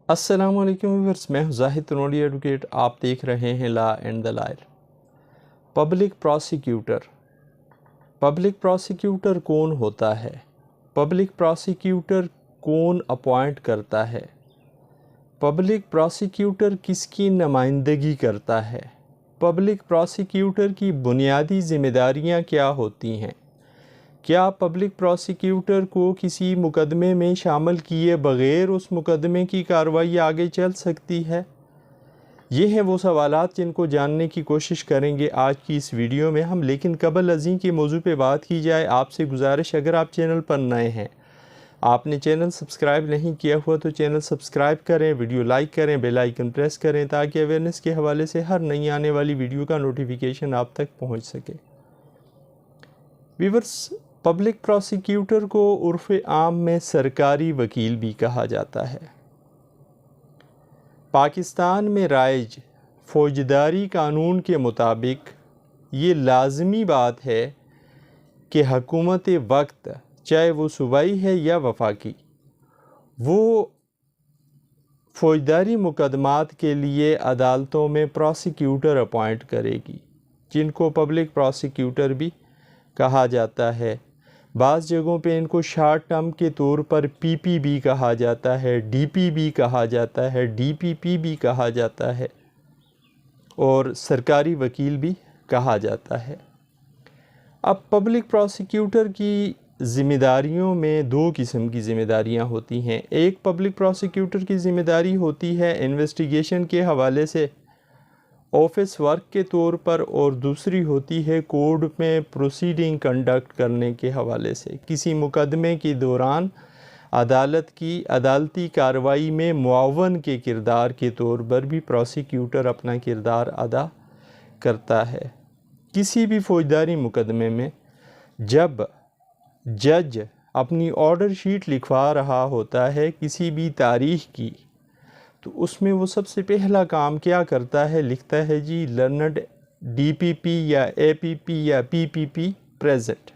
السلام علیکم ویورز، میں ہوں زاہد تنوڑی ایڈوکیٹ۔ آپ دیکھ رہے ہیں law and the lawyer. Public prosecutor کون ہوتا ہے؟ پبلک پراسیکیوٹر کون اپوائنٹ کرتا ہے؟ پبلک پراسیکیوٹر کس کی نمائندگی کرتا ہے؟ پبلک پراسیکیوٹر کی بنیادی ذمہ داریاں کیا ہوتی ہیں؟ کیا پبلک پراسیکیوٹر کو کسی مقدمے میں شامل کیے بغیر اس مقدمے کی کارروائی آگے چل سکتی ہے؟ یہ ہیں وہ سوالات جن کو جاننے کی کوشش کریں گے آج کی اس ویڈیو میں ہم۔ لیکن قبل ازیں کہ موضوع پہ بات کی جائے، آپ سے گزارش، اگر آپ چینل پر نئے ہیں، آپ نے چینل سبسکرائب نہیں کیا ہوا تو چینل سبسکرائب کریں، ویڈیو لائک کریں، بیل آئیکن پریس کریں تاکہ اویئرنیس کے حوالے سے ہر نئی آنے والی ویڈیو کا نوٹیفیکیشن آپ تک پہنچ سکے۔ ویورز، پبلک پراسیکیوٹر کو عرف عام میں سرکاری وکیل بھی کہا جاتا ہے۔ پاکستان میں رائج فوجداری قانون کے مطابق یہ لازمی بات ہے کہ حکومت وقت، چاہے وہ صوبائی ہے یا وفاقی، وہ فوجداری مقدمات کے لیے عدالتوں میں پراسیکیوٹر اپوائنٹ کرے گی، جن کو پبلک پراسیکیوٹر بھی کہا جاتا ہے۔ بعض جگہوں پہ ان کو شارٹ ٹرم کے طور پر پی پی بھی کہا جاتا ہے، ڈی پی بھی کہا جاتا ہے، ڈی پی پی بھی کہا جاتا ہے، اور سرکاری وکیل بھی کہا جاتا ہے۔ اب پبلک پراسیکیوٹر کی ذمہ داریوں میں دو قسم کی ذمہ داریاں ہوتی ہیں۔ ایک پبلک پراسیکیوٹر کی ذمہ داری ہوتی ہے انویسٹیگیشن کے حوالے سے آفس ورک کے طور پر، اور دوسری ہوتی ہے کورٹ میں پروسیڈنگ کنڈکٹ کرنے کے حوالے سے۔ کسی مقدمے کے دوران عدالت کی عدالتی کارروائی میں معاون کے کردار کے طور پر بھی پراسیکیوٹر اپنا کردار ادا کرتا ہے۔ کسی بھی فوجداری مقدمے میں جب جج اپنی آرڈر شیٹ لکھوا رہا ہوتا ہے کسی بھی تاریخ کی، تو اس میں وہ سب سے پہلا کام کیا کرتا ہے؟ لکھتا ہے جی لرنڈ ڈی پی پی یا اے پی پی یا پی پی پی پریزنٹ،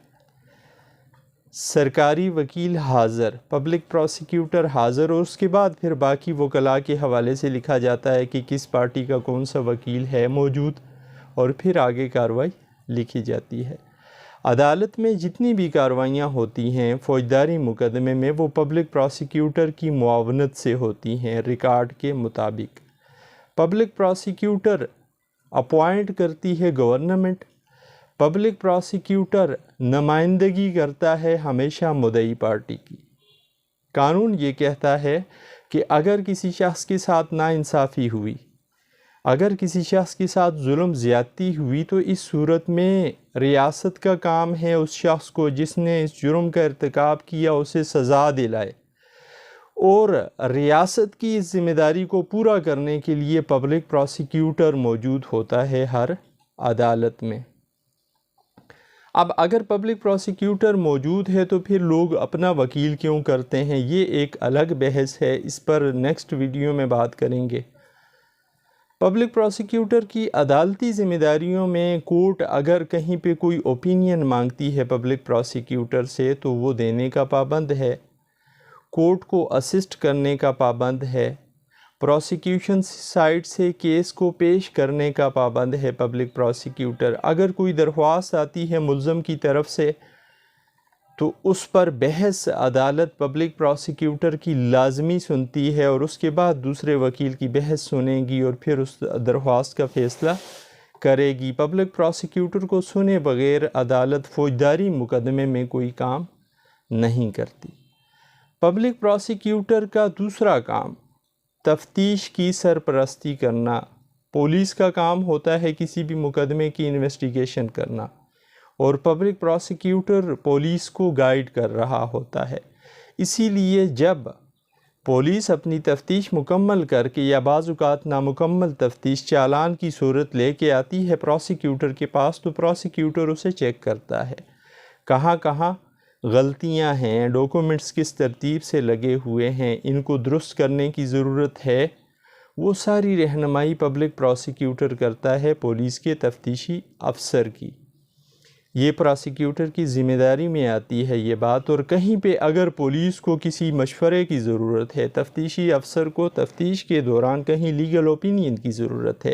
سرکاری وکیل حاضر، پبلک پراسیکیوٹر حاضر، اور اس کے بعد پھر باقی وکلاء کے حوالے سے لکھا جاتا ہے کہ کس پارٹی کا کون سا وکیل ہے موجود، اور پھر آگے کارروائی لکھی جاتی ہے۔ عدالت میں جتنی بھی کارروائیاں ہوتی ہیں فوجداری مقدمے میں، وہ پبلک پراسیکیوٹر کی معاونت سے ہوتی ہیں ریکارڈ کے مطابق۔ پبلک پراسیکیوٹر اپوائنٹ کرتی ہے گورنمنٹ۔ پبلک پراسیکیوٹر نمائندگی کرتا ہے ہمیشہ مدعی پارٹی کی۔ قانون یہ کہتا ہے کہ اگر کسی شخص کے ساتھ ناانصافی ہوئی، اگر کسی شخص کے ساتھ ظلم زیادتی ہوئی، تو اس صورت میں ریاست کا کام ہے اس شخص کو جس نے اس جرم کا ارتکاب کیا اسے سزا دلائے، اور ریاست کی اس ذمہ داری کو پورا کرنے کے لیے پبلک پراسیکیوٹر موجود ہوتا ہے ہر عدالت میں۔ اب اگر پبلک پراسیکیوٹر موجود ہے تو پھر لوگ اپنا وکیل کیوں کرتے ہیں؟ یہ ایک الگ بحث ہے، اس پر نیکسٹ ویڈیو میں بات کریں گے۔ پبلک پراسیکیوٹر کی عدالتی ذمہ داریوں میں کورٹ اگر کہیں پہ کوئی اوپینین مانگتی ہے پبلک پراسیکیوٹر سے تو وہ دینے کا پابند ہے، کورٹ کو اسسٹ کرنے کا پابند ہے، پراسیکیوشن سائٹ سے کیس کو پیش کرنے کا پابند ہے پبلک پراسیکیوٹر۔ اگر کوئی درخواست آتی ہے ملزم کی طرف سے تو اس پر بحث عدالت پبلک پراسیکیوٹر کی لازمی سنتی ہے، اور اس کے بعد دوسرے وکیل کی بحث سنے گی اور پھر اس درخواست کا فیصلہ کرے گی۔ پبلک پراسیکیوٹر کو سنے بغیر عدالت فوجداری مقدمے میں کوئی کام نہیں کرتی۔ پبلک پراسیکیوٹر کا دوسرا کام تفتیش کی سرپرستی کرنا۔ پولیس کا کام ہوتا ہے کسی بھی مقدمے کی انویسٹیگیشن کرنا، اور پبلک پراسیکیوٹر پولیس کو گائیڈ کر رہا ہوتا ہے۔ اسی لیے جب پولیس اپنی تفتیش مکمل کر کے یا بعض اوقات نامکمل تفتیش چالان کی صورت لے کے آتی ہے پراسیکیوٹر کے پاس، تو پراسیکیوٹر اسے چیک کرتا ہے کہاں کہاں غلطیاں ہیں، ڈاکومنٹس کس ترتیب سے لگے ہوئے ہیں، ان کو درست کرنے کی ضرورت ہے۔ وہ ساری رہنمائی پبلک پراسیکیوٹر کرتا ہے پولیس کے تفتیشی افسر کی۔ یہ پراسیکیوٹر کی ذمہ داری میں آتی ہے یہ بات، اور کہیں پہ اگر پولیس کو کسی مشورے کی ضرورت ہے، تفتیشی افسر کو تفتیش کے دوران کہیں لیگل اوپینین کی ضرورت ہے،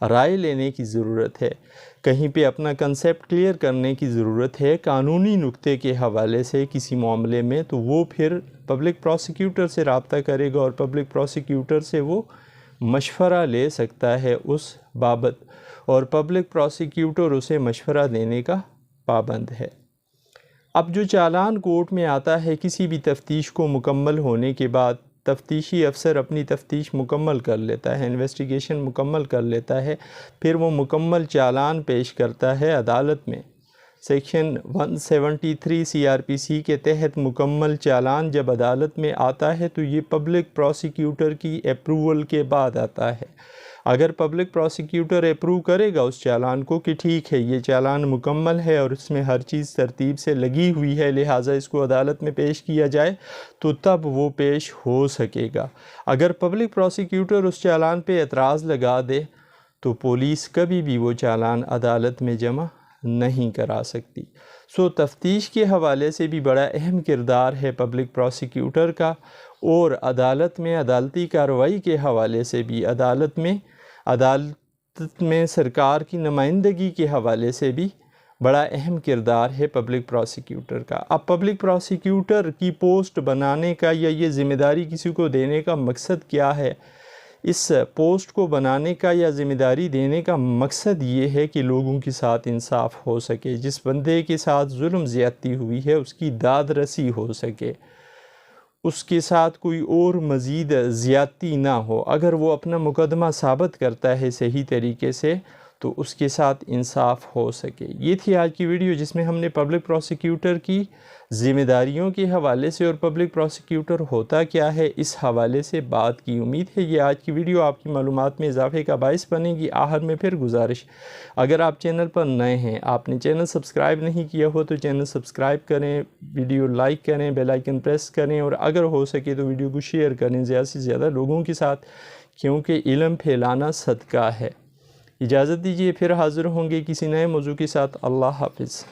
رائے لینے کی ضرورت ہے، کہیں پہ اپنا کنسیپٹ کلیئر کرنے کی ضرورت ہے قانونی نقطے کے حوالے سے کسی معاملے میں، تو وہ پھر پبلک پراسیکیوٹر سے رابطہ کرے گا اور پبلک پراسیکیوٹر سے وہ مشورہ لے سکتا ہے اس بابت، اور پبلک پراسیکیوٹر اسے مشورہ دینے کا پابند ہے۔ اب جو چالان کورٹ میں آتا ہے، کسی بھی تفتیش کو مکمل ہونے کے بعد تفتیشی افسر اپنی تفتیش مکمل کر لیتا ہے، انویسٹیگیشن مکمل کر لیتا ہے، پھر وہ مکمل چالان پیش کرتا ہے عدالت میں۔ سیکشن 173 CRPC کے تحت مکمل چالان جب عدالت میں آتا ہے تو یہ پبلک پراسیکیوٹر کی اپروول کے بعد آتا ہے۔ اگر پبلک پراسیکیوٹر اپروو کرے گا اس چالان کو کہ ٹھیک ہے یہ چالان مکمل ہے اور اس میں ہر چیز ترتیب سے لگی ہوئی ہے، لہٰذا اس کو عدالت میں پیش کیا جائے، تو تب وہ پیش ہو سکے گا۔ اگر پبلک پراسیکیوٹر اس چالان پہ اعتراض لگا دے تو پولیس کبھی بھی وہ چالان عدالت میں جمع نہیں کرا سکتی۔ تفتیش کے حوالے سے بھی بڑا اہم کردار ہے پبلک پراسیکیوٹر کا، اور عدالت میں عدالتی کارروائی کے حوالے سے بھی عدالت میں سرکار کی نمائندگی کے حوالے سے بھی بڑا اہم کردار ہے پبلک پراسیکیوٹر کا۔ اب پبلک پراسیکیوٹر کی پوسٹ بنانے کا یا یہ ذمہ داری کسی کو دینے کا مقصد کیا ہے؟ اس پوسٹ کو بنانے کا یا ذمہ داری دینے کا مقصد یہ ہے کہ لوگوں کے ساتھ انصاف ہو سکے، جس بندے کے ساتھ ظلم زیادتی ہوئی ہے اس کی داد رسی ہو سکے، اس کے ساتھ کوئی اور مزید زیادتی نہ ہو۔ اگر وہ اپنا مقدمہ ثابت کرتا ہے صحیح طریقے سے تو اس کے ساتھ انصاف ہو سکے۔ یہ تھی آج کی ویڈیو جس میں ہم نے پبلک پراسیکیوٹر کی ذمہ داریوں کے حوالے سے اور پبلک پراسیکیوٹر ہوتا کیا ہے اس حوالے سے بات کی۔ امید ہے یہ آج کی ویڈیو آپ کی معلومات میں اضافے کا باعث بنے گی۔ آخر میں پھر گزارش، اگر آپ چینل پر نئے ہیں، آپ نے چینل سبسکرائب نہیں کیا ہو تو چینل سبسکرائب کریں، ویڈیو لائک کریں، بیل آئیکن پریس کریں، اور اگر ہو سکے تو ویڈیو کو شیئر کریں زیادہ سے زیادہ لوگوں کے ساتھ، کیونکہ علم پھیلانا صدقہ ہے۔ اجازت دیجیے، پھر حاضر ہوں گے کسی نئے موضوع کے ساتھ۔ اللہ حافظ۔